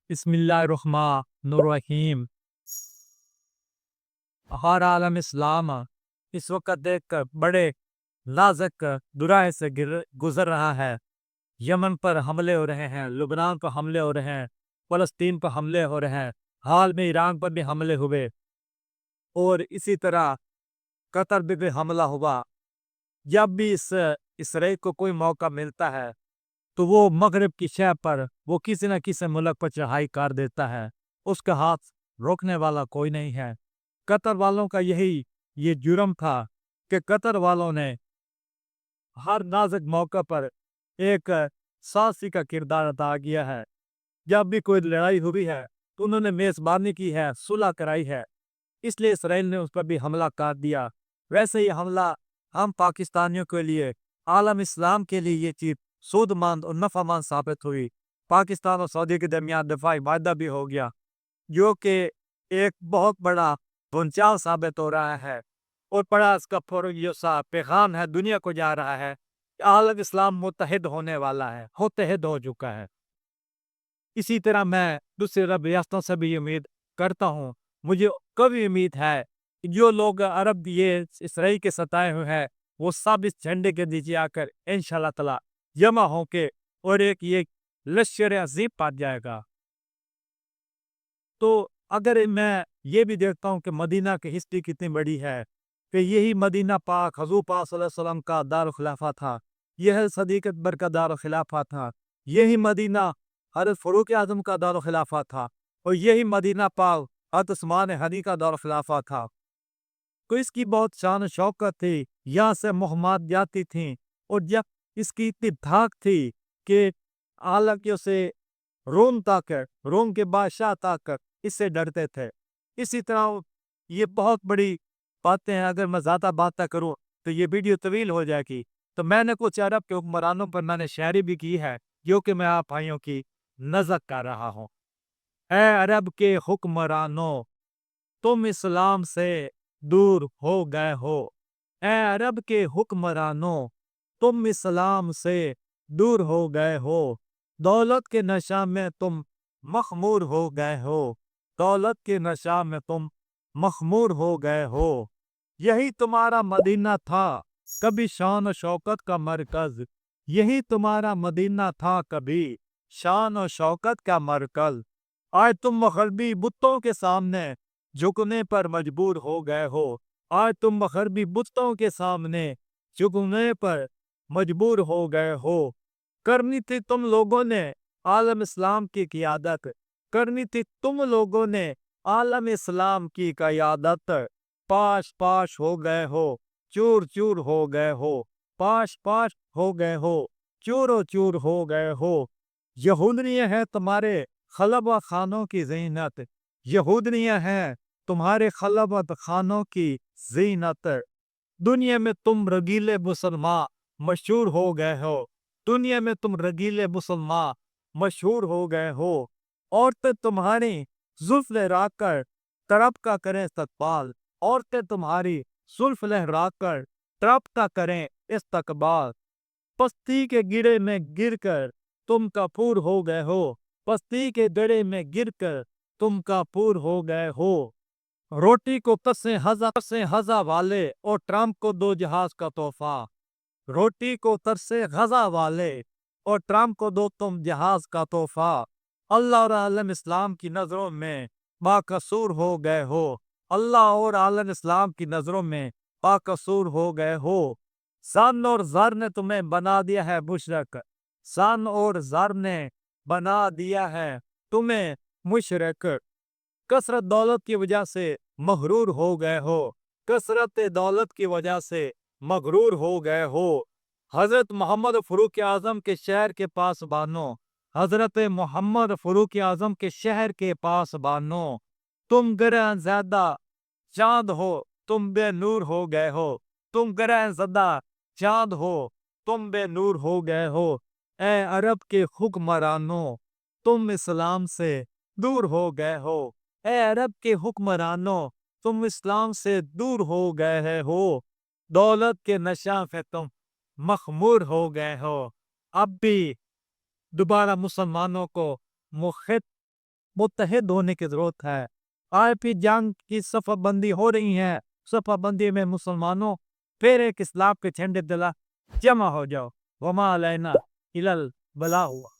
बिस्मिल्लाहिर्रहमानिर्रहीम। हर आलम इस्लाम इस वक्त एक बड़े नाजुक दुराए से गुजर रहा है। यमन पर हमले हो रहे हैं, लुबनान पर हमले हो रहे हैं, फ़लस्तीन पर हमले हो रहे हैं, हाल में ईरान पर भी हमले हुए और इसी तरह कतर पे भी हमला हुआ। जब भी इस इसराइल को कोई मौका मिलता है तो वो मगरब की शह पर वो किसी न किसी मुल्क पर चढ़ाई कर देता है। उसका हाथ रोकने वाला कोई नहीं है। कतर वालों का यही ये जुर्म था कि कतर वालों ने हर नाजुक मौका पर एक साहसी का किरदार अदा किया है। जब भी कोई लड़ाई हुई है तो उन्होंने मेज़बानी की है, सुलह कराई है, इसलिए इसराइल ने उस पर भी हमला कर दिया। वैसे ही हमला हम पाकिस्तानियों के लिए, आलम इस्लाम के लिए ये चीज़ सूदमंद और नफ़ामंद साबित हुई। पाकिस्तान और सऊदी के दरमियान दफ़ाई वायदा भी हो गया, जो कि एक बहुत बड़ा भूंचाल साबित हो रहा है और बड़ा इसका सा पैगाम है, दुनिया को जा रहा है कि आलम इस्लाम मुत्तहिद होने वाला है, मुत्तहिद हो चुका है। इसी तरह मैं दूसरी अरब रियासतों से भी उम्मीद करता हूँ। मुझे कभी उम्मीद है कि जो लोग अरब ये इसराइल के सताए हुए हैं, वो सब इस झंडे के नीचे आकर इंशाअल्लाह ताला जमा होके और एक ये लश्कर अज़ीम पाट जाएगा। तो अगर मैं ये भी देखता हूँ कि मदीना की हिस्ट्री कितनी बड़ी है, कि यही मदीना पाक हज़ूर पाक सल्लल्लाहु अलैहि वसल्लम का दारुल खिलाफा था, यह सदीक़ अकबर का दारुल खिलाफा था, यही मदीना हज़रत फ़ारूक आज़म का दारुल खिलाफा था और यही मदीना पाक हज़रत उस्मान गनी का दारुल खिलाफा था। तो इसकी बहुत शान शौकत थी, यहाँ से मुहम्मद जाती थी और जब इसकी इतनी धाक थी कि हालांकि उसे रोम के बादशाह तक इससे डरते थे। इसी तरह ये बहुत बड़ी बातें हैं, अगर मैं ज़्यादा बातें करूं तो ये वीडियो तवील हो जाएगी। तो मैंने कुछ अरब के हुक्मरानों पर मैंने शायरी भी की है, जो कि मैं आप भाइयों की नज़र कर रहा हूँ। ऐ अरब के हुक्मरानों, तुम इस्लाम से दूर हो गए हो। ऐ अरब के हुक्मरानों, तुम इस्लाम से दूर हो गए हो। दौलत के नशा में तुम मखमूर हो गए हो। दौलत के नशा में तुम मखमूर हो गए हो। यही तुम्हारा मदीना था कभी शान और शौकत का मरकज। यही तुम्हारा मदीना था कभी शान और शौकत का मरकज। आज तुम मग़रबी बुतों के सामने झुकने पर मजबूर हो गए हो। आज तुम मग़रबी बुतों के सामने झुकने पर मजबूर हो गए हो। करनी थी तुम लोगों ने आलम इस्लाम की क़ियादत। करनी थी तुम लोगों ने आलम इस्लाम की क़ियादत। पाश पाश हो गए हो, चूर चूर हो गए हो। पाश पाश हो गए हो, चूरो चूर हो गए हो। यहूदनियाँ हैं तुम्हारे खलबा खानों की ज़ीनत। यहूदनियाँ हैं तुम्हारे खलबत खानों की ज़ीनत। दुनिया में तुम रगीले मुसलमान मशहूर हो गए हो। दुनिया में तुम रगीले मुसलमान मशहूर हो गए हो। औरतें तुम्हारी जुल्फ लहराकर तरफ का करें इस्तकबाल। औरतें तुम्हारी जुल्फ लहराकर तरफ का करें इस्तकबाल। पस्ती के गिरे में गिरकर तुम कपूर हो गए हो। पस्ती के गड़े में गिरकर तुम कपूर हो गए हो। रोटी को तरसे हज़ा वाले और ट्रम्प को दो जहाज का तोहफा। रोटी को तरसे गजा वाले और ट्रम्प को दो तुम जहाज का तोहफा। अल्लाह और आलम इस्लाम की नज़रों में बाकसूर हो गए हो। अल्लाह और आलम इस्लाम की नज़रों में बाकसूर हो गए हो। सन और ज़र ने तुम्हें बना दिया है मुशरक। सन और ज़र ने बना दिया है तुम्हें मुशरक। कसरत दौलत की वजह से मगरूर हो गए हो। कसरत दौलत की वजह से मगरूर हो गए हो। हजरत मोहम्मद फरूक आजम के शहर के पास बानो। हजरत मोहम्मद फरूक आजम के शहर के पास बानो। तुम ग्रह ज़्यादा चांद हो, तुम बेनूर हो गए हो। तुम ग्रह ज़्यादा चांद हो, तुम बेनूर हो गए हो। ए अरब के हुक्मरानों, तुम इस्लाम से दूर हो गए हो। ए अरब के हुक्मरानों, तुम इस्लाम से दूर हो गए हो। दौलत के नशा पे तुम मखमूर हो गए हो। अब भी दोबारा मुसलमानों को मुखित متحد ہونے کی ضرورت ہے۔ آج بھی جنگ کی صف بندی ہو رہی ہے، صف بندی میں مسلمانوں پھر ایک اسلام کے جھنڈے تلے جمع ہو جاؤ۔ وما علینا الا البلاغ۔